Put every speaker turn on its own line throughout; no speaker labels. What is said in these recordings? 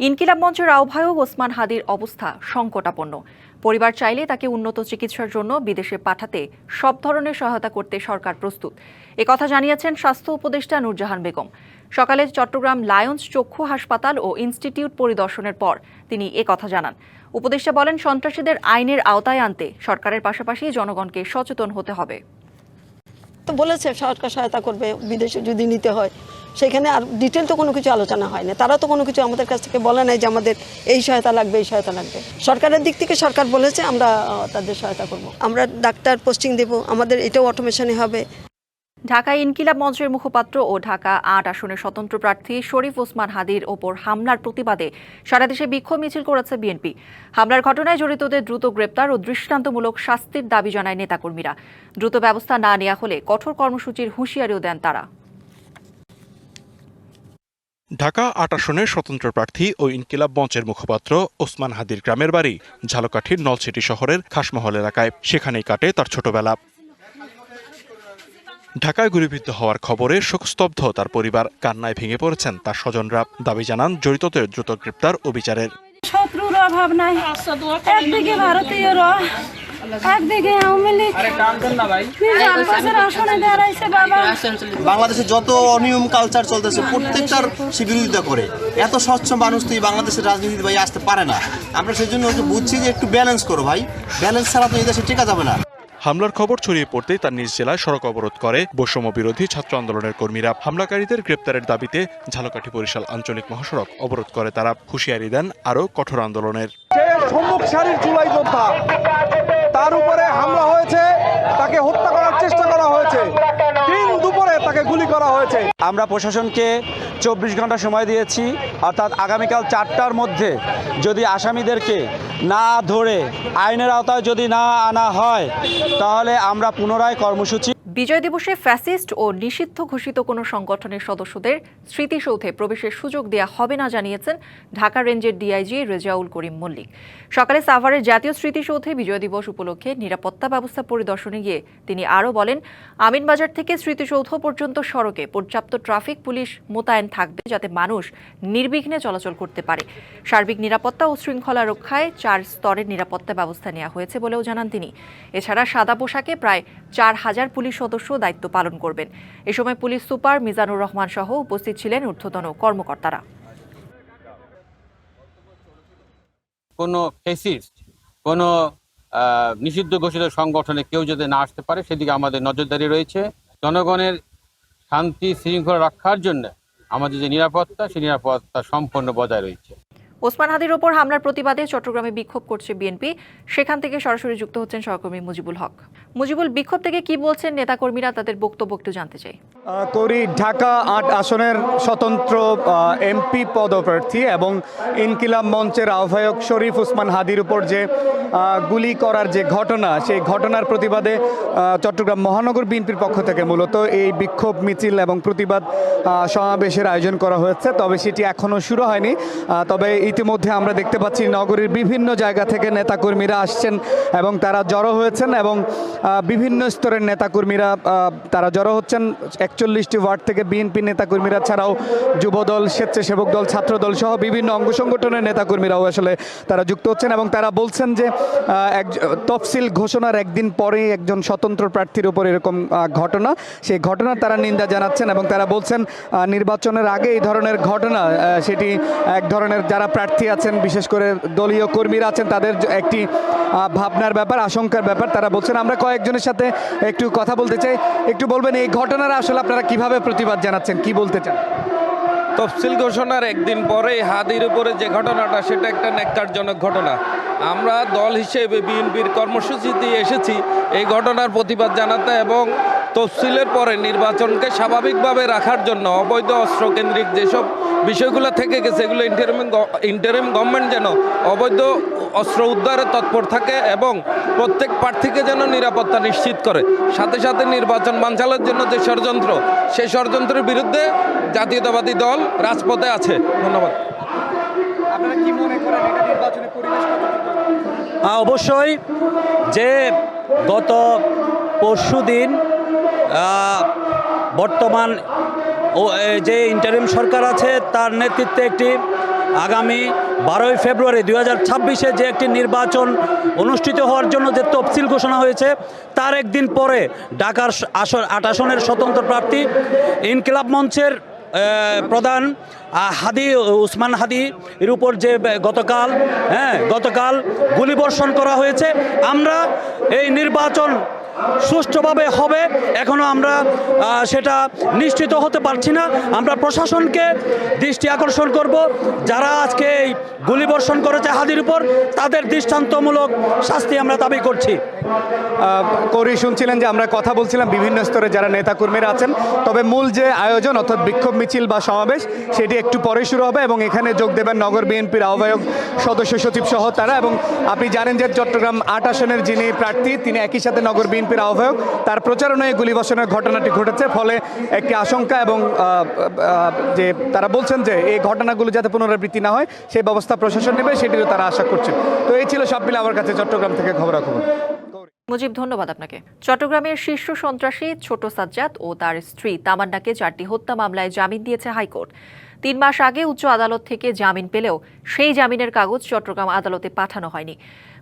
ইনকিলাব মঞ্চের আহ্বায়ক ওসমান হাদির অবস্থা সংকটাপন্ন। পরিবার চাইলে তাকে উন্নত চিকিৎসার জন্য বিদেশে পাঠাতে সব ধরনের সহায়তা করতে সরকার প্রস্তুত, একথা জানিয়েছেন স্বাস্থ্য উপদেষ্টা নূরজাহান বেগম। সকালে চট্টগ্রাম লায়ন্স চক্ষু হাসপাতাল ও ইনস্টিটিউট পরিদর্শনের পর তিনি একথা জানান। উপদেষ্টা বলেন, সন্ত্রাসীদের আইনের আওতায় আনতে সরকারের পাশাপাশি জনগণকে সচেতন হতে হবে।
তো বলেছে সরকার সহায়তা করবে বিদেশে যদি নিতে হয়, সেখানে আর ডিটেল তো কোনো কিছু আলোচনা হয় না। তারা তো কোনো কিছু আমাদের কাছ থেকে বলে নাই যে আমাদের এই সহায়তা লাগবে, এই সহায়তা লাগবে। সরকারের দিক থেকে সরকার বলেছে আমরা তাদের সহায়তা করব, আমরা ডাক্তার পোস্টিং দেব, আমাদের এটাও অটোমেশনে হবে।
ঢাকা ইনকিলাব মঞ্চের মুখপাত্র ও ঢাকা ৮ আসনের স্বতন্ত্র প্রার্থী শরীফ ওসমান হাদির ওপর হামলার প্রতিবাদে সারা দেশে বিক্ষোভ মিছিল করেছে বিএনপি। হামলার ঘটনায় জড়িতদের দ্রুত গ্রেপ্তার ও দৃষ্টান্তমূলক শাস্তির দাবি জানায় নেতাকর্মীরা। দ্রুত ব্যবস্থা না নেওয়া হলে কঠোর কর্মসূচির হুঁশিয়ারিও দেন তারা।
ঢাকা ৮ আসনের স্বতন্ত্র প্রার্থী ও ইনকিলাব মঞ্চের মুখপাত্র ওসমান হাদির গ্রামের বাড়ি ঝালকাঠির নলছিটি শহরের খাসমহল এলাকায়। সেখানেই কাটে তার ছোটবেলা। ঢাকায় গুলিবিদ্ধ হওয়ার খবরে শোকস্তব্ধ তার পরিবার, কান্নায় ভেঙে পড়েছেন তার স্বজনরা। দাবি জানান জড়িতদের দ্রুত গ্রেপ্তার ও বিচারের।
শত্রুর অভাব নাই, একদিকে ভারতীয়রা, একদিকে আওয়ামী লীগ আসনে দাঁড়াইছে। বাবা,
বাংলাদেশে যত অনিয়ম কালচার চলতেছে প্রত্যেকটার সে বিরোধিতা করে। এত স্বচ্ছ মানুষ তো এই বাংলাদেশের রাজনীতিতে ভাই আসতে পারে না। আমরা সেই জন্য বুঝছি যে একটু ব্যালেন্স করো ভাই, ব্যালেন্স ছাড়া তো এই দেশে টিকা যাবে না।
হামলার খবর ছড়িয়ে পড়তেই তার নিজ জেলায় সড়ক অবরোধ করে বৈষম্য বিরোধী ছাত্র আন্দোলনের কর্মীরা। হামলাকারীদের গ্রেপ্তারের দাবিতে ঝালকাঠি বরিশাল আঞ্চলিক মহাসড়ক অবরোধ করে তারা। হুঁশিয়ারি দেন আরও কঠোর আন্দোলনের।
সম্মুখ সারির জুলাই যোদ্ধা, তার উপরে হামলা হয়েছে, তাকে হত্যা করার চেষ্টা করা হয়েছে, দিন দুপুরে তাকে গুলি করা হয়েছে।
আমরা প্রশাসনকে 24 ঘন্টা সময় দিয়েছি, অর্থাৎ আগামীকাল 4টার মধ্যে যদি আসামিদেরকে না ধরে আইনের আওতায় যদি না আনা হয়, তাহলে আমরা পুনরায় কর্মসূচি।
বিজয় দিবসে ফ্যাসিস্ট ও নিষিদ্ধ ঘোষিত কোনো সংগঠনের সদস্যদের স্মৃতিসৌধে প্রবেশের সুযোগ দেয়া হবে না জানিয়েছেন ঢাকা রেঞ্জের ডিআইজি রেজাউল করিম মল্লিক। সকালে সাভারের জাতীয় স্মৃতিসৌধে বিজয় দিবস উপলক্ষে নিরাপত্তা ব্যবস্থা পরিদর্শনে গিয়ে তিনি আরও বলেন, আমিনবাজার থেকে স্মৃতিসৌধ পর্যন্ত সড়কে পর্যাপ্ত ট্রাফিক পুলিশ মোতায়েন থাকবে যাতে মানুষ নির্বিঘ্নে চলাচল করতে পারে। সার্বিক নিরাপত্তা ও শৃঙ্খলা রক্ষায় 4 স্তরের নিরাপত্তা ব্যবস্থা নেওয়া হয়েছে বলেও জানান তিনি। এছাড়া সাদা পোশাকে প্রায় 4000 পুলিশ সদস্য দায়িত্ব পালন করবেন। এ সময় পুলিশ সুপার মিজানুর রহমান সহ উপস্থিত ছিলেন ঊর্ধ্বতন কর্মকর্তারা।
কোনো ফ্যাসিস্ট, কোনো নিষিদ্ধ ঘোষিত সংগঠনে কেউ যদি না আসতে পারে সেদিকে আমাদের নজরদারি রয়েছে। জনগণের শান্তি শৃঙ্খলা রক্ষার জন্য আমাদের যে নিরাপত্তা, সেই নিরাপত্তা সম্পূর্ণ বজায় রয়েছে।
ওসমান হাদির ওপর হামলার প্রতিবাদে চট্টগ্রামে বিক্ষোভ করছে বিএনপি। সেখান থেকে সরাসরি যুক্ত হচ্ছেন সহকর্মী মুজিবুল হক। মুজিবুল, বিক্ষোভ থেকে কি বলছেন নেতাকর্মীরা, তাদের বক্তব্য একটু জানতে চাই।
ঢাকা ৮ আসনের স্বতন্ত্র এমপি পদপ্রার্থী এবং ইনকিলাব মঞ্চের আহ্বায়ক শরীফ ওসমান হাদির উপর যে গুলি করার যে ঘটনা, সেই ঘটনার প্রতিবাদে চট্টগ্রাম মহানগর বিএনপির পক্ষ থেকে মূলত এই বিক্ষোভ মিছিল এবং প্রতিবাদ সমাবেশের আয়োজন করা হয়েছে। তবে সেটি এখনও শুরু হয়নি। তবে ইতিমধ্যে আমরা দেখতে পাচ্ছি নগরীর বিভিন্ন জায়গা থেকে নেতাকর্মীরা আসছেন এবং তারা জড়ো হয়েছেন এবং বিভিন্ন স্তরের নেতাকর্মীরা তারা জড়ো হচ্ছেন। 41টি ওয়ার্ড থেকে বিএনপি নেতাকর্মীরা ছাড়াও যুবদল, স্বেচ্ছাসেবক দল, ছাত্রদল সহ বিভিন্ন অঙ্গ সংগঠনের নেতাকর্মীরাও আসলে তারা যুক্ত হচ্ছেন এবং তারা বলছেন যে তফসিল ঘোষণার একদিন পরেই একজন স্বতন্ত্র প্রার্থীর উপর এরকম ঘটনা, সেই ঘটনার তারা নিন্দা জানাচ্ছেন এবং তারা বলছেন নির্বাচনের আগে এই ধরনের ঘটনা সেটি এক ধরনের যারা প্রার্থী আছেন, বিশেষ করে দলীয় কর্মীরা আছেন, তাদের একটি ভাবনার ব্যাপার, আশঙ্কার ব্যাপার। তারা বলছেন, আমরা কয়েকজনের সাথে একটু কথা বলতে চাই। একটু বলবেন এই ঘটনার আসলে আপনারা কিভাবে প্রতিবাদ জানাচ্ছেন, কি বলতে চান?
তফসিল ঘোষণার একদিন পরে হাদির উপরে যে ঘটনাটা, সেটা একটা ন্যাক্কারজনক ঘটনা। আমরা দল হিসেবে বিএনপির কর্মসূচিতে এসেছি এই ঘটনার প্রতিবাদ জানাতে এবং তফসিলের পরে নির্বাচনকে স্বাভাবিকভাবে রাখার জন্য অবৈধ অস্ত্র কেন্দ্রিক যেসব বিষয়গুলো থেকে গেছে, এগুলো ইন্টারিম গভর্নমেন্ট যেন অবৈধ অস্ত্র উদ্ধারে তৎপর থাকে এবং প্রত্যেক প্রার্থীকে যেন নিরাপত্তা নিশ্চিত করে। সাথে সাথে নির্বাচন বানচালের জন্য যে ষড়যন্ত্র, সেই ষড়যন্ত্রের বিরুদ্ধে জাতীয়তাবাদী দল রাজপথে আছে। ধন্যবাদ।
আপনারা কি মনে করেন এটা নির্বাচনের পরিবেশ?
অবশ্যই যে গত পরশুদিন বর্তমান যে ইন্টারিম সরকার আছে তার নেতৃত্বে একটি
আগামী 12ই ফেব্রুয়ারি 2026-এ যে একটি নির্বাচন অনুষ্ঠিত হওয়ার জন্য যে তফসিল ঘোষণা হয়েছে তার একদিন পরে ঢাকার 8 আসনের স্বতন্ত্র প্রার্থী ইনকিলাব মঞ্চের প্রধান উসমান হাদি এর উপর যে গতকাল গুলিবর্ষণ করা হয়েছে। আমরা এই নির্বাচন সুষ্ঠুভাবে হবে এখনো আমরা সেটা নিশ্চিত হতে পারছি না। আমরা প্রশাসনকে দৃষ্টি আকর্ষণ করব, যারা আজকে এই গুলিবর্ষণ করেছে হাদির উপর তাদের দৃষ্টান্তমূলক শাস্তি আমরা দাবি করছি।
করি শুনছিলেন যে আমরা কথা বলছিলাম বিভিন্ন স্তরে যারা নেতাকর্মীরা আছেন, তবে মূল যে আয়োজন অর্থাৎ বিক্ষোভ মিছিল বা সমাবেশ সেটি একটু পরে শুরু হবে এবং এখানে যোগ দেবেন নগর বিএনপির আহ্বায়ক সদস্য সচিব সহ তারা। এবং আপনি জানেন যে চট্টগ্রাম 8 আসনের যিনি প্রার্থী তিনি একই সাথে নগর বিএনপির আহ্বায়ক, তার প্রচারণায় গুলিবর্ষণের ঘটনাটি ঘটেছে, ফলে একটি আশঙ্কা এবং যে তারা বলছেন যে এই ঘটনাগুলো যাতে পুনরাবৃত্তি না হয় সেই ব্যবস্থা প্রশাসন নেবে সেটিরও তারা আশা করছেন। তো এই ছিল সব মিলে আমার কাছে চট্টগ্রাম থেকে খবরাখবর।
মুজিব, ধন্যবাদ আপনাকে। চট্টগ্রামের শীর্ষ সন্ত্রাসী ছোট সাজ্জাদ ও তার স্ত্রী তামান্নাকে 4টি হত্যা মামলায় জামিন দিয়েছে হাইকোর্ট। 3 মাস আগে উচ্চ আদালত থেকে জামিন পেলেও সেই জামিনের কাগজ চট্টগ্রাম আদালতে পাঠানো হয়নি।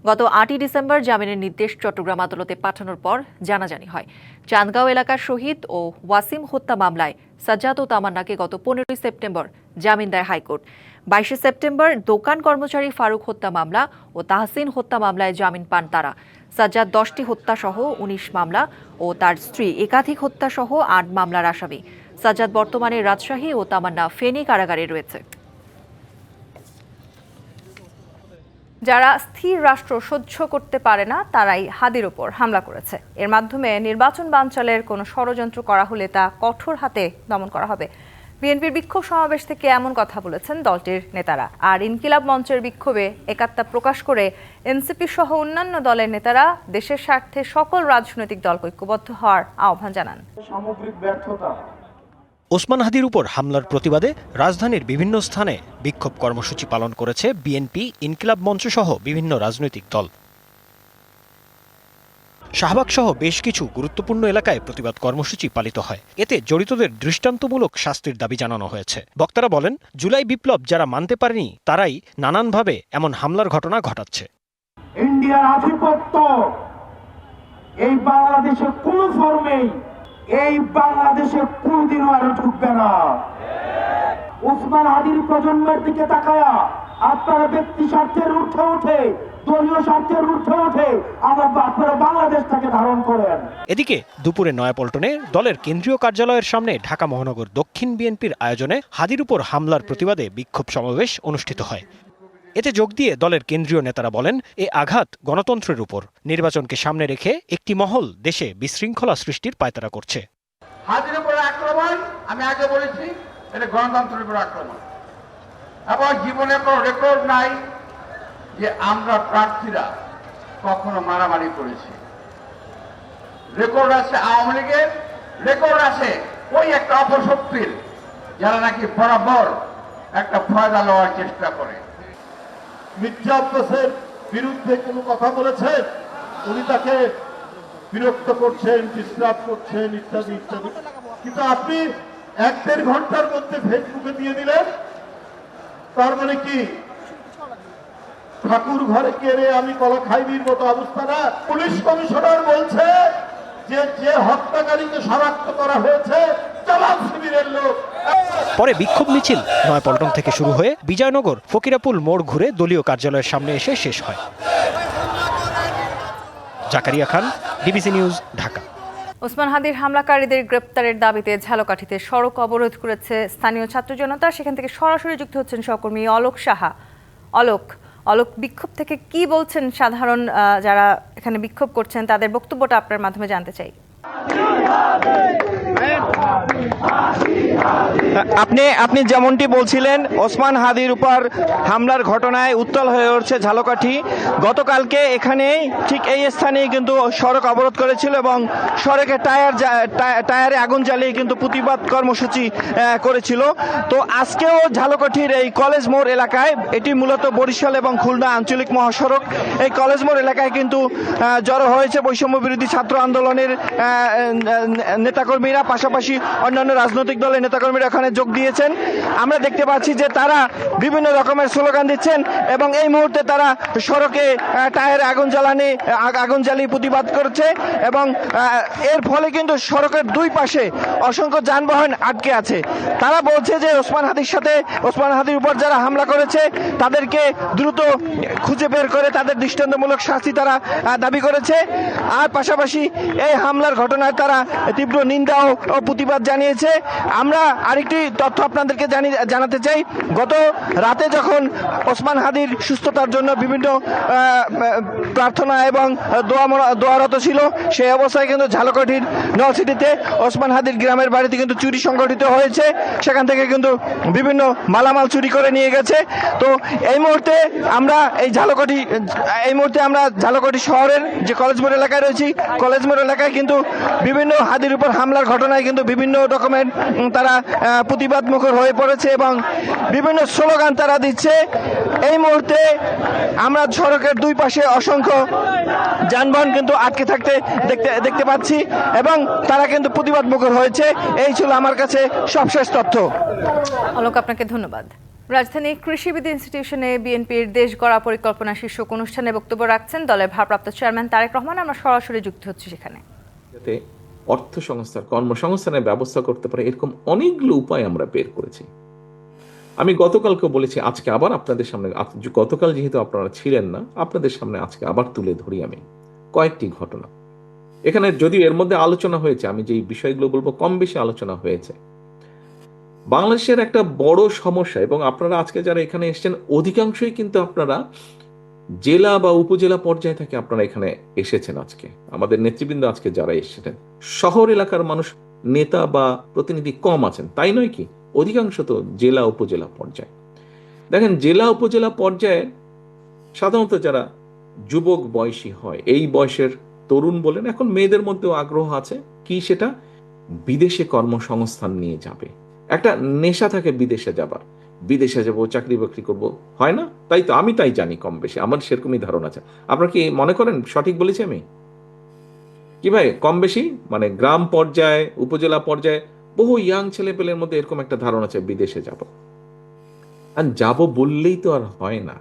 গত 8ই ডিসেম্বর জামিনের নির্দেশ চট্টগ্রাম আদালতে পাঠানোর পর জানাজানি হয়। চান্দগাঁও এলাকার শহীদ ও ওয়াসিম হত্যা মামলায় সাজ্জাদ ও তামান্নাকে গত 15ই সেপ্টেম্বর জামিন দেয় হাইকোর্ট। 22শে সেপ্টেম্বর দোকান কর্মচারী ফারুক হত্যা মামলা ও তাহসিন হত্যা মামলায় জামিন পান তারা। সাজ্জাদ 10টি হত্যাসহ 19 মামলা ও তার স্ত্রী একাধিক হত্যাসহ 8 মামলার আসামি। সাজ্জাদ বর্তমানে রাজশাহী ও তামান্না ফেনী কারাগারে রয়েছে।
যারা স্থির রাষ্ট্র সহ্য করতে পারে না তারাই হাদির ওপর হামলা করেছে। এর মাধ্যমে নির্বাচন বানচালের কোনো ষড়যন্ত্র করা হলে তা কঠোর হাতে দমন করা হবে। বিএনপির বিক্ষোভ সমাবেশ থেকে এমন কথা বলেছেন দলটির নেতারা। আর ইনকিলাব মঞ্চের বিক্ষোভে একাত্মতা প্রকাশ করে এনসিপি সহ অন্যান্য দলের নেতারা দেশের স্বার্থে সকল রাজনৈতিক দলকে ঐক্যবদ্ধ হওয়ার আহ্বান জানান।
সামগ্রিক ব্যর্থতা।
ওসমান হাদির উপর হামলার প্রতিবাদে রাজধানীর বিভিন্ন স্থানে বিক্ষোভ কর্মসূচি পালন করেছে বিএনপি, ইনকিলাব মঞ্চ সহ বিভিন্ন রাজনৈতিক দল। শাহবাগ সহ বেশ কিছু গুরুত্বপূর্ণ এলাকায় প্রতিবাদ কর্মসূচি পালিত হয়। এতে জড়িতদের দৃষ্টান্তমূলক শাস্তির দাবি জানানো হয়েছে। বক্তারা বলেন, জুলাই বিপ্লব যারা মানতে পারেনি তারাই নানানভাবে এমন হামলার ঘটনা ঘটাচ্ছে।
ইন্ডিয়ার আধিপত্য এই বাংলাদেশে কোনো ফর্মেই এই বাংলাদেশে কোনদিনও আর ঢুকবে না। ওসমান হাদির প্রজন্মের দিকে তাকায়া আপনারা ব্যক্তি স্বার্থের ঊর্ধ্বে উঠে, দলীয় স্বার্থের ঊর্ধ্বে উঠে আপনারা বাংলাদেশটাকে ধারণ করেন।
এদিকে দুপুরে নয়াপল্টনে দলের কেন্দ্রীয় কার্যালয়ের সামনে ঢাকা মহানগর দক্ষিণ বিএনপির আয়োজনে হাদির উপর হামলার প্রতিবাদে বিক্ষোভ সমাবেশ অনুষ্ঠিত হয়। এতে যোগ দিয়ে দলের কেন্দ্রীয় নেতারা বলেন, এ আঘাত গণতন্ত্রের উপর। নির্বাচনকে সামনে রেখে একটি মহল দেশে বিশৃঙ্খলা সৃষ্টির পায়তারা করছে।
হাদির উপর আক্রমণ, আমি আগে বলেছি, এটা গণতন্ত্রের উপর আক্রমণ। এবং জীবনে কোনো রেকর্ড নাই যে আমরা প্রার্থীরা কখনো মারামারি করেছি। রেকর্ড আছে আওয়ামী লীগের, রেকর্ড আছে ওই একটা অপশক্তির যারা নাকি বরাবর একটা ফায়দা লওয়ার চেষ্টা করে। মির্জা আব্বাসের বিরুদ্ধে কোনো কথা বলেছেন, উনি তাকে বিরক্ত করছেন, ডিস্টার্ব করছেন, ইত্যাদি ইত্যাদি। কিন্তু আপনি 1-1.5 ঘন্টার মধ্যে ফেসবুকে দিয়ে দিলেন, তার মানে কি ঠাকুর ঘরে কেড়ে আমি কলা খাইবির মতো অবস্থা না? পুলিশ কমিশনার বলছে যে হত্যাকারীকে শনাক্ত করা হয়েছে জামাত শিবিরের লোক।
পরে বিক্ষোভ মিছিল নয়াপল্টন থেকে শুরু হয়ে বিজয়নগর ফকিরাপুল মোড় ঘুরে দলীয় কার্যালয়ের সামনে এসে শেষ হয়। জাকারিয়া খান, ডিবিসি নিউজ, ঢাকা।
ওসমান হাদির হামলাকারীদের গ্রেপ্তারের দাবিতে ঝালকাঠিতে সড়ক অবরোধ করেছে স্থানীয় ছাত্র জনতা। সেখান থেকে সরাসরি যুক্ত হচ্ছেন সহকর্মী অলোক সাহা। অলোক, বিক্ষোভ থেকে কি বলছেন সাধারণ যারা এখানে বিক্ষোভ করছেন, তাদের বক্তব্যটা আপনার মাধ্যমে জানতে চাই।
আপনি যেমনটি বলছিলেন, ওসমান হাদির উপর হামলার ঘটনায় উত্তাল হয়ে উঠছে ঝালকাঠি। গতকালকে এখানে ঠিক এই স্থানেই কিন্তু সড়ক অবরোধ করেছিল এবং সড়কে টায়ারে আগুন জ্বালিয়ে কিন্তু প্রতিবাদ কর্মসূচি করেছিল। তো আজকেও ঝালকাঠির এই কলেজ মোড় এলাকায়, এটি মূলত বরিশাল এবং খুলনা আঞ্চলিক মহাসড়ক, এই কলেজ মোড় এলাকায় কিন্তু জড়ো হয়েছে বৈষম্য বিরোধী ছাত্র আন্দোলনের নেতাকর্মীরা, পাশাপাশি
অন্যান্য রাজনৈতিক দলের নেতাকর্মীরা ওখানে যোগ দিয়েছেন। আমরা দেখতে পাচ্ছি যে তারা বিভিন্ন রকমের স্লোগান দিচ্ছেন এবং এই মুহূর্তে তারা সড়কে টায়ারে আগুন জ্বালিয়ে প্রতিবাদ করছে এবং এর ফলে কিন্তু সড়কের দুই পাশে অসংখ্য যানবাহন আটকে আছে। তারা বলছে যে ওসমান হাদির উপর যারা হামলা করেছে তাদেরকে দ্রুত খুঁজে বের করে তাদের দৃষ্টান্তমূলক শাস্তি তারা দাবি করেছে। আর পাশাপাশি এই হামলার ঘটনায় তারা তীব্র নিন্দা ও প্রতিবাদ জানিয়েছে। আমরা আরেকটি তথ্য আপনাদেরকে জানাতে চাই, গত রাতে যখন ওসমান হাদির সুস্থতার জন্য বিভিন্ন প্রার্থনা এবং দোয়ারত ছিল, সেই অবস্থায় কিন্তু ঝালকাঠির নলসিটিতে ওসমান হাদির গ্রামের বাড়িতে কিন্তু চুরি সংগঠিত হয়েছে। সেখান থেকে কিন্তু বিভিন্ন মালামাল চুরি করে নিয়ে গেছে। তো এই মুহূর্তে আমরা ঝালকাঠি শহরের যে কলেজ মোড় এলাকায় রয়েছি, কলেজ মোড় এলাকায় কিন্তু বিভিন্ন হাদির উপর হামলার ঘটনায় কিন্তু বিভিন্ন রকমের তারা প্রতিবাদ মুখর হয়ে পড়েছে এবং বিভিন্ন স্লোগান তারা দিচ্ছে। এই মুহূর্তে আমরা সড়কের দুই পাশে অসংখ্য যানবাহন কিন্তু আটকে থাকতে দেখতে পাচ্ছি এবং তারা কিন্তু প্রতিবাদ মুখর হয়েছে। এই ছিল আমার কাছে সবশেষ তথ্য।
অলোক, আপনাকে ধন্যবাদ। রাজধানী কৃষিবিদ ইনস্টিটিউশনে বিএনপির দেশ গড়া পরিকল্পনা শীর্ষক অনুষ্ঠানে বক্তব্য রাখছেন দলের ভারপ্রাপ্ত চেয়ারম্যান তারেক রহমান। আমরা সরাসরি যুক্ত হচ্ছি সেখানে।
যাতে অর্থ সংস্থান, কর্মসংস্থানের ব্যবস্থা করতে পারে, এরকম অনেকগুলো উপায় আমরা বের করেছি। আমি গতকালকে বলেছি, আজকে আবার আপনাদের সামনে, গতকাল যেহেতু আপনারা ছিলেন না, আপনাদের সামনে আজকে আবার তুলে ধরি আমি কয়েকটি ঘটনা। এখানে যদিও এর মধ্যে আলোচনা হয়েছে, আমি যে বিষয়গুলো বলবো কম বেশি আলোচনা হয়েছে। বাংলাদেশের একটা বড় সমস্যা, এবং আপনারা আজকে যারা এখানে এসেছেন অধিকাংশই কিন্তু আপনারা জেলা বা উপজেলা পর্যায়ে থেকে আপনারা এখানে এসেছেন। আজকে আমাদের নেতৃবৃন্দ আজকে যারা এসেছেন, শহর এলাকার মানুষ নেতা বা প্রতিনিধি কম আছেন, তাই নয় কি? অধিকাংশ তো জেলা উপজেলা পর্যায়ে। দেখেন, জেলা উপজেলা পর্যায়ে সাধারণত যারা যুবক বয়সী হয়, এই বয়সের তরুণ বলেন, এখন মেয়েদের মধ্যেও আগ্রহ আছে কি, সেটা বিদেশে কর্মসংস্থান নিয়ে যাবে। একটা নেশা থাকে বিদেশে যাবার, বিদেশে যাবো, চাকরি বাকরি করবো, হয় না? তাই তো আমি তাই জানি, কম বেশি আমার সেরকমই ধারণা আছে। আপনারা কি মনে করেন সঠিক বলেছি আমি? কি ভাই, কম বেশি মানে গ্রাম পর্যায়ে, উপজেলা পর্যায়ে বহু ইয়াং ছেলে পেলের মধ্যে এরকম একটা ধারণা আছে বিদেশে যাব। আর যাব বললেই তো আর হয় না।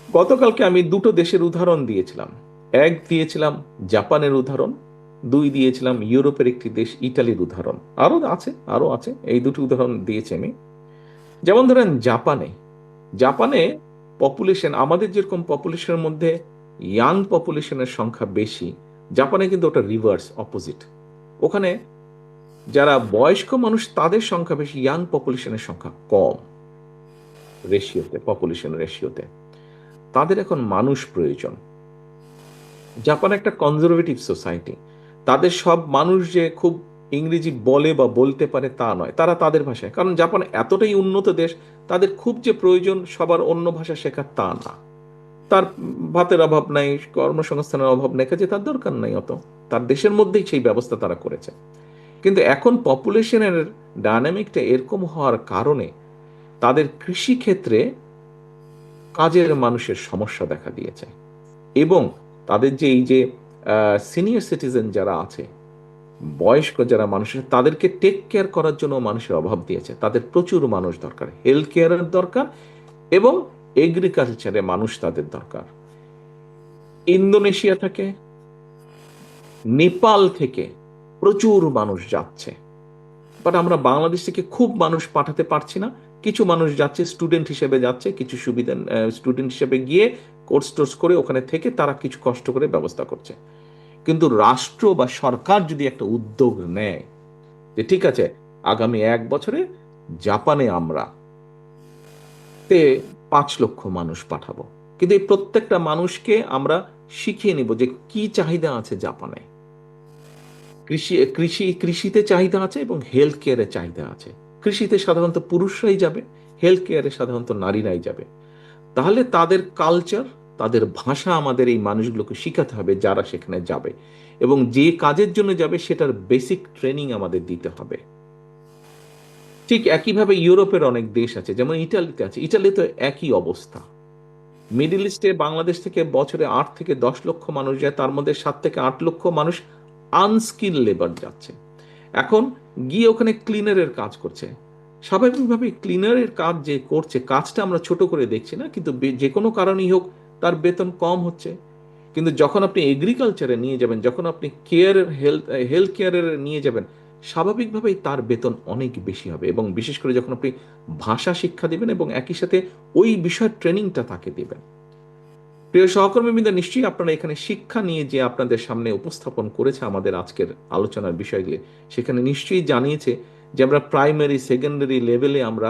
গতকালকে আমি দুটো দেশের উদাহরণ দিয়েছিলাম। এক দিয়েছিলাম জাপানের উদাহরণ, দুই দিয়েছিলাম ইউরোপের একটি দেশ ইটালির উদাহরণ। আরো আছে, এই দুটো উদাহরণ দিয়েছি আমি। যেমন ধরেন জাপানে পপুলেশন, আমাদের যেরকম পপুলেশনের মধ্যে ইয়াং পপুলেশনের সংখ্যা বেশি, জাপানে কিন্তু ওটা রিভার্স, অপোজিট। ওখানে যারা বয়স্ক মানুষ তাদের সংখ্যা বেশি, ইয়াং পপুলেশনের সংখ্যা কম রেশিওতে, পপুলেশন রেশিওতে। তাদের এখন মানুষ প্রয়োজন। জাপান একটা কনজারভেটিভ সোসাইটি, তাদের সব মানুষ যে খুব ইংরেজি বলে বা বলতে পারে তা নয়, তারা তাদের ভাষায়, কারণ জাপান এতটাই উন্নত দেশ, তাদের খুব যে প্রয়োজন সবার অন্য ভাষা শেখা তা না। তার ভাতের অভাব নাই, কর্মসংস্থানের অভাব নাই, কাজে তার দরকার নাই অত, তার দেশের মধ্যেই সেই ব্যবস্থা তারা করেছে। কিন্তু এখন পপুলেশনের ডায়নামিকটা এরকম হওয়ার কারণে তাদের কৃষি ক্ষেত্রে কাজের মানুষের সমস্যা দেখা দিয়েছে, এবং তাদের যে এই যে সিনিয়র সিটিজেন যারা আছে, বয়স্ক যারা মানুষের, তাদেরকে টেক কেয়ার করার জন্য মানুষের অভাব দিয়েছে। তাদের প্রচুর মানুষ দরকার, হেলথ কেয়ারের দরকার, এবং এগ্রিকালচারে মানুষ তাদের দরকার। ইন্দোনেশিয়া থেকে, নেপাল থেকে প্রচুর মানুষ যাচ্ছে, বাট আমরা বাংলাদেশ থেকে খুব মানুষ পাঠাতে পারছি না। কিছু মানুষ যাচ্ছে, স্টুডেন্ট হিসেবে যাচ্ছে, কিছু সুবিধা স্টুডেন্ট হিসেবে গিয়ে কোর্স করে ওখানে থেকে তারা কিছু কষ্ট করে ব্যবস্থা করছে। কিন্তু রাষ্ট্র বা সরকার যদি একটা উদ্যোগ নেয় যে ঠিক আছে, আগামী 1 বছরে জাপানে আমরা 5 লক্ষ মানুষ পাঠাবো, কিন্তু এই প্রত্যেকটা মানুষকে আমরা শিখিয়ে নিব যে কি চাহিদা আছে জাপানে। কৃষিতে চাহিদা আছে এবং হেলথ কেয়ারে চাহিদা আছে। কৃষিতে সাধারণত পুরুষরাই যাবে, হেলথ কেয়ারে সাধারণত নারীরাই যাবে। তাহলে তাদের কালচার, তাদের ভাষা আমাদের এই মানুষগুলোকে শিখাতে হবে যারা সেখানে যাবে, এবং যে কাজের জন্য যাবে সেটার বেসিক ট্রেনিং আমাদের দিতে হবে। ঠিক একইভাবে ইউরোপের অনেক দেশ আছে, যেমন ইটালিতে আছে। ইটালিতে একই অবস্থা। মিডল ইস্টে বাংলাদেশ থেকে বছরে 8 থেকে 10 লক্ষ মানুষ যায়, তার মধ্যে 7 থেকে 8 লক্ষ মানুষ আনস্কিল লেবার যাচ্ছে। এখন গিয়ে ওখানে ক্লিনারের কাজ করছে, স্বাভাবিকভাবে ক্লিনারের কাজ যে করছে কাজটা আমরা ছোট করে দেখছি না, কিন্তু যে কোনো কারণেই হোক তার বেতন কম হচ্ছে। কিন্তু যখন আপনি এগ্রিকালচারে নিয়ে যাবেন, যখন আপনি হেলথ কেয়ারের নিয়ে যাবেন, স্বাভাবিকভাবেই তার বেতন অনেক বেশি হবে। এবং বিশেষ করে যখন আপনি ভাষা শিক্ষা দিবেন এবং একই সাথে ওই বিষয়ের ট্রেনিংটা তাকে দিবেন। প্রিয় সহকর্মীবৃন্দ, নিশ্চয়ই আপনারা এখানে শিক্ষা নিয়ে যে আপনাদের সামনে উপস্থাপন করেছে আমাদের আজকের আলোচনার বিষয়গুলি, সেখানে নিশ্চয়ই জানিয়েছে যে আমরা প্রাইমারি সেকেন্ডারি লেভেলে আমরা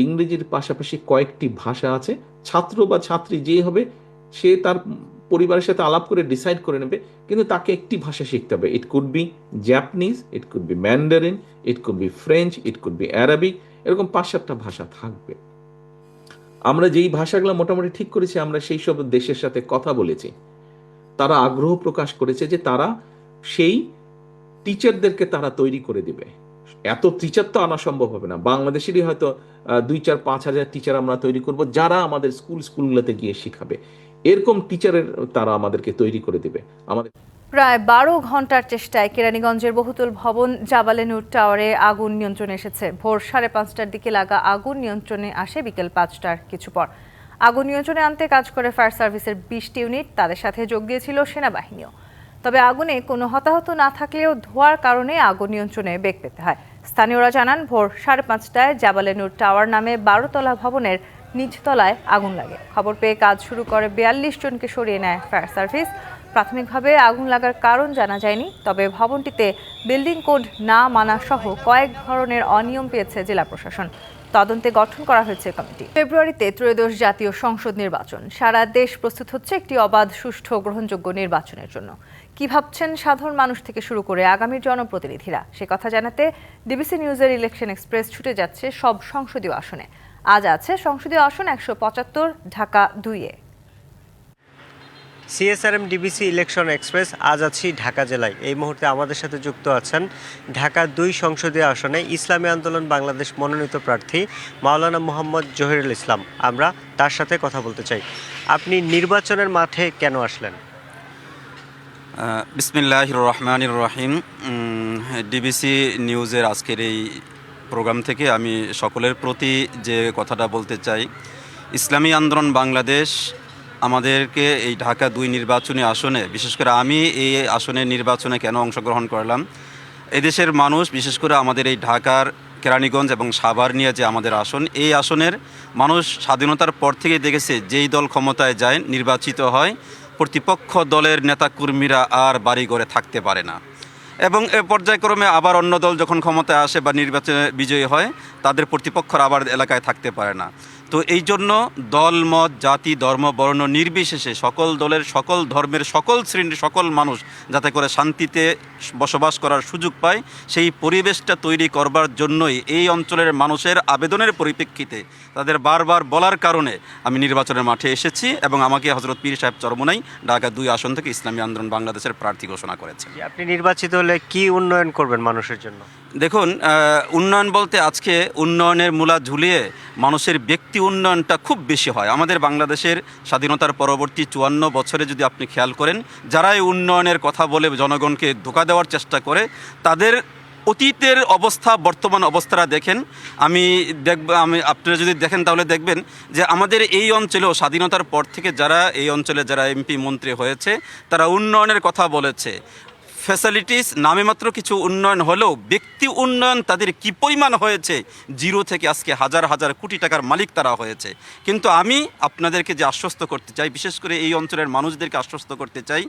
ইংরেজির পাশাপাশি কয়েকটি ভাষা আছে, ছাত্র বা ছাত্রী যে হবে সে তার পরিবারের সাথে আলাপ করে ডিসাইড করে নেবে, কিন্তু তাকে একটি ভাষা শিখতে হবে। It could be Japanese, it could be Mandarin, it could be French, it could be Arabic, এরকম 5-7টা ভাষা থাকবে। আমরা যেই ভাষাগুলো মোটামুটি ঠিক করেছি, আমরা সেই সব দেশের সাথে কথা বলেছি, তারা আগ্রহ প্রকাশ করেছে যে তারা সেই টিচারদেরকে তারা তৈরি করে দিবে। এত টিচার তো আনা সম্ভব হবে না, বাংলাদেশেরই হয়তো 2-4-5 হাজার টিচার আমরা তৈরি করব যারা আমাদের স্কুলগুলোতে গিয়ে শিখাবে। এরকম টিচারের তারা আমাদেরকে তৈরি করে দিবে। আমাদের
প্রায় 12 ঘন্টার চেষ্টায় কেরানীগঞ্জের বহুতল ভবন জাবালে নূর টাওয়ারে আগুন নিয়ন্ত্রণে এসেছে। ভোর 5:30টার দিকে লাগা আগুন নিয়ন্ত্রণে আসে বিকেল 5টার কিছু পর। আগুন নিয়ন্ত্রণে আনতে কাজ করে ফায়ার সার্ভিসের 20টি ইউনিট, তাদের সাথে যোগ দিয়েছিল সেনাবাহিনীও। তবে আগুনে কোনো হতাহত না থাকলেও ধোঁয়ার কারণে আগুন নিয়ন্ত্রণে বেগ পেতে হয়। স্থানীয়রা জানান, ভোর 5:30টায় জাবালে নূর টাওয়ার নামে 12তলা ভবনের নিচতলায় আগুন লাগে। খবর পেয়ে কাজ শুরু করে 42 জনকে সরিয়ে নেয় ফায়ার সার্ভিস। প্রাথমিকভাবে আগুন লাগার কারণ জানা যায়নি, তবে ভবনটিতে বিল্ডিং কোড না মানা সহ কয়েক ধরনের অনিয়ম পেয়েছে জেলা প্রশাসন। তদন্তে গঠন করা হয়েছে কমিটি। ফেব্রুয়ারিতে ত্রয়োদশ জাতীয় সংসদ নির্বাচন। সারা দেশ প্রস্তুত হচ্ছে একটি অবাধ, সুষ্ঠু, গ্রহণযোগ্য নির্বাচনের জন্য। কি ভাবছেন সাধারণ মানুষ থেকে শুরু করে আগামীর জনপ্রতিনিধিরা, সে কথা জানাতে ডিবিসি নিউজের ইলেকশন এক্সপ্রেস ছুটে যাচ্ছে সব সংসদীয় আসনে। আজ আছে সংসদীয় আসন 175, ঢাকা 2-এ।
সিএসআরএম ডিবিসি ইলেকশন এক্সপ্রেস আজ আছি ঢাকা জেলায়। এই মুহূর্তে আমাদের সাথে যুক্ত আছেন ঢাকা 2 সংসদীয় আসনে ইসলামী আন্দোলন বাংলাদেশ মনোনীত প্রার্থী মাওলানা মোহাম্মদ জহিরুল ইসলাম। আমরা তার সাথে কথা বলতে চাই। আপনি নির্বাচনের মাঠে কেন আসলেন?
বিসমিল্লাহির রহমানির রহিম। ডিবিসি নিউজের আজকের এই প্রোগ্রাম থেকে আমি সকলের প্রতি যে কথাটা বলতে চাই, ইসলামী আন্দোলন বাংলাদেশ আমাদেরকে এই ঢাকা 2 নির্বাচনী আসনে, বিশেষ করে আমি এই আসনের নির্বাচনে কেন অংশগ্রহণ করলাম, এদেশের মানুষ বিশেষ করে আমাদের এই ঢাকার কেরানীগঞ্জ এবং সাভার নিয়ে যে আমাদের আসন, এই আসনের মানুষ স্বাধীনতার পর থেকে দেখেছে যেই দল ক্ষমতায় যায়, নির্বাচিত হয়, প্রতিপক্ষ দলের নেতাকর্মীরা আর বাড়িঘরে থাকতে পারে না, এবং এ পর্যায়ক্রমে আবার অন্য দল যখন ক্ষমতায় আসে বা নির্বাচনে বিজয়ী হয়, তাদের প্রতিপক্ষরা আবার এলাকায় থাকতে পারে না। তো এই জন্য দল, মত, জাতি, ধর্ম, বর্ণ নির্বিশেষে সকল দলের, সকল ধর্মের, সকল শ্রেণীর সকল মানুষ যাতে করে শান্তিতে বসবাস করার সুযোগ পায়, সেই পরিবেশটা তৈরি করবার জন্যই এই অঞ্চলের মানুষের আবেদনের পরিপ্রেক্ষিতে তাদের বারবার বলার কারণে আমি নির্বাচনের মাঠে এসেছি এবং আমাকে হযরত পীর সাহেব চরমোনাই ঢাকা 2 আসন থেকে ইসলামী আন্দোলন বাংলাদেশের প্রার্থী ঘোষণা করেছে।
আপনি নির্বাচিত হলে কি উন্নয়ন করবেন মানুষের জন্য?
দেখুন, উন্নয়ন বলতে আজকে উন্নয়নের মূলা ঝুলিয়ে মানুষের ব্যক্তি উন্নয়নটা খুব বেশি হয়। আমাদের বাংলাদেশের স্বাধীনতার পরবর্তী 54 বছরে যদি আপনি খেয়াল করেন, যারা এই উন্নয়নের কথা বলে জনগণকে ধোঁকা দেওয়ার চেষ্টা করে, তাদের অতীতের অবস্থা, বর্তমান অবস্থাটা দেখেন। আপনারা যদি দেখেন তাহলে দেখবেন যে আমাদের এই অঞ্চলেও স্বাধীনতার পর থেকে এই অঞ্চলে যারা এমপি মন্ত্রী হয়েছে, তারা উন্নয়নের কথা বলেছে। ফ্যাসিলিটিস নামে মাত্র কিছু উন্নয়ন হলেও ব্যক্তি উন্নয়ন তাদের কী পরিমাণ হয়েছে, জিরো থেকে আজকে হাজার হাজার কোটি টাকার মালিক তারা হয়েছে। কিন্তু আমি আপনাদেরকে যে আশ্বস্ত করতে চাই, বিশেষ করে এই অঞ্চলের মানুষদেরকে আশ্বস্ত করতে চাই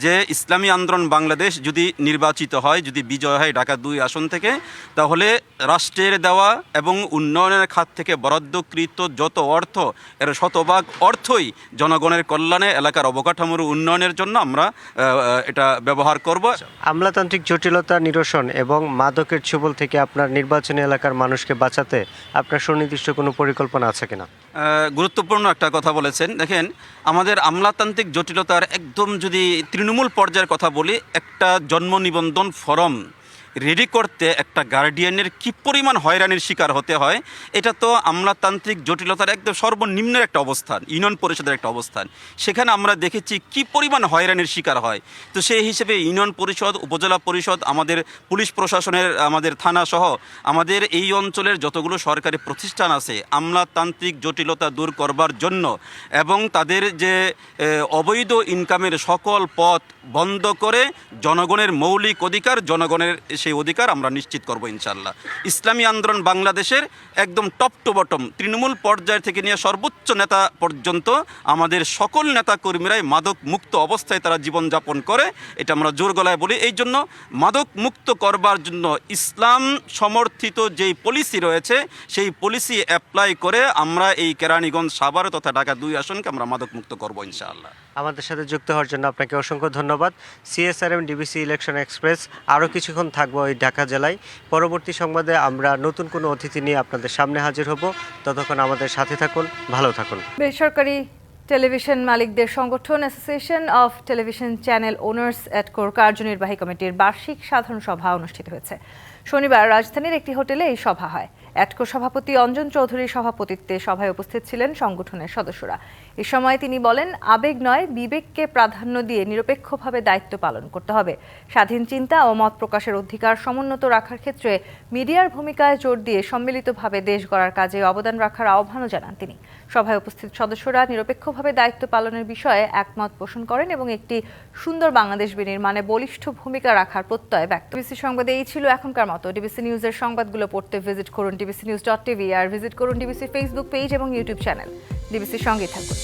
যে ইসলামী আন্দোলন বাংলাদেশ যদি নির্বাচিত হয়, যদি বিজয় হয় ঢাকা 2 আসন থেকে, তাহলে রাষ্ট্রের দেওয়া এবং উন্নয়নের খাত থেকে বরাদ্দকৃত যত অর্থ, এর শতভাগ অর্থই জনগণের কল্যাণে, এলাকার অবকাঠামোর উন্নয়নের জন্য আমরা এটা ব্যবহার করব।
আমলাতান্ত্রিক জটিলতা নিরসন এবং মাদকের ছোবল থেকে আপনার নির্বাচনী এলাকার মানুষকে বাঁচাতে আপনার সুনির্দিষ্ট কোনো পরিকল্পনা আছে কিনা?
গুরুত্বপূর্ণ একটা কথা বলেছেন। দেখেন, আমাদের আমলাতান্ত্রিক জটিলতার একদম যদি তৃণমূল পর্যায়ের কথা বলি, একটা জন্ম নিবন্ধন ফরম রেডি করতে একটা গার্ডিয়ানের কি পরিমাণ হয়রানির শিকার হতে হয়, এটা তো আমলাতান্ত্রিক জটিলতার একদম সর্বনিম্নের একটা অবস্থান, ইউনিয়ন পরিষদের একটা অবস্থান। সেখানে আমরা দেখেছি কি পরিমাণ হয়রানির শিকার হয়। তো সেই হিসেবে ইউনিয়ন পরিষদ, উপজেলা পরিষদ, আমাদের পুলিশ প্রশাসনের, আমাদের থানা সহ আমাদের এই অঞ্চলের যতগুলো সরকারি প্রতিষ্ঠান আছে, আমলাতান্ত্রিক জটিলতা দূর করবার জন্য এবং তাদের যে অবৈধ ইনকামের সকল পথ বন্ধ করে জনগণের মৌলিক অধিকার, জনগণের সেই অধিকার আমরা নিশ্চিত করব ইনশাল্লাহ। ইসলামী আন্দোলন বাংলাদেশের একদম টপ টু বটম, তৃণমূল পর্যায় থেকে নিয়ে সর্বোচ্চ নেতা পর্যন্ত আমাদের সকল নেতা কর্মীরাই মাদক মুক্ত অবস্থায় তারা জীবনযাপন করে, এটা আমরা জোর গলায় বলি। এই জন্য মাদক মুক্ত করবার জন্য ইসলাম সমর্থিত যেই পলিসি রয়েছে সেই পলিসি অ্যাপ্লাই করে আমরা এই কেরানীগঞ্জ, সাভার তথা ঢাকা 2 আসনকে আমরা মাদক মুক্ত করব ইনশাআল্লাহ।
আমাদের সাথে যুক্ত হওয়ার জন্য আপনাকে অসংখ্য ধন্যবাদ। CSRM ডিবিসি ইলেকশন এক্সপ্রেস আরও কিছুক্ষণ থাকবো এই ঢাকা জেলায়। পরবর্তী সংবাদে আমরা নতুন কোনো অতিথি নিয়ে আপনাদের সামনে হাজির হব। ততক্ষণ আমাদের সাথে থাকুন, ভালো থাকুন।
বেসরকারি টেলিভিশন মালিকদের সংগঠন association of television channel owners অ্যাটকোর কার্যনির্বাহী কমিটির বার্ষিক সাধারণ সভা অনুষ্ঠিত হয়েছে। শনিবার রাজধানীর একটি হোটেলে এই সভা হয়। অ্যাটকো সভাপতি অঞ্জন চৌধুরীর সভাপতিত্বে সভায় উপস্থিত ছিলেন সংগঠনের সদস্যরা। এ সময় তিনি বলেন, আবেগ নয়, বিবেককে প্রাধান্য দিয়ে নিরপেক্ষভাবে দায়িত্ব পালন করতে হবে। স্বাধীন চিন্তা ও মত প্রকাশের অধিকার সমুন্নত রাখার ক্ষেত্রে মিডিয়ার ভূমিকায় জোর দিয়ে সম্মিলিতভাবে দেশ গড়ার কাজে অবদান রাখার আহ্বানও জানান তিনি। সভায় উপস্থিত সদস্যরা নিরপেক্ষভাবে দায়িত্ব পালনের বিষয়ে একমত পোষণ করেন এবং একটি সুন্দর বাংলাদেশ বিনির্মাণে বলিষ্ঠ ভূমিকা রাখার প্রত্যয় ব্যক্ত। ডিবিসি সংবাদে এই ছিল এখনকার মতো। ডিবিসি নিউজের সংবাদগুলো পড়তে ভিজিট করুন dbcnews.tv আর ভিজিট করুন ডিবিসি ফেসবুক পেজ এবং ইউটিউব চ্যানেল। ডিবিসির সঙ্গেই থাকুন।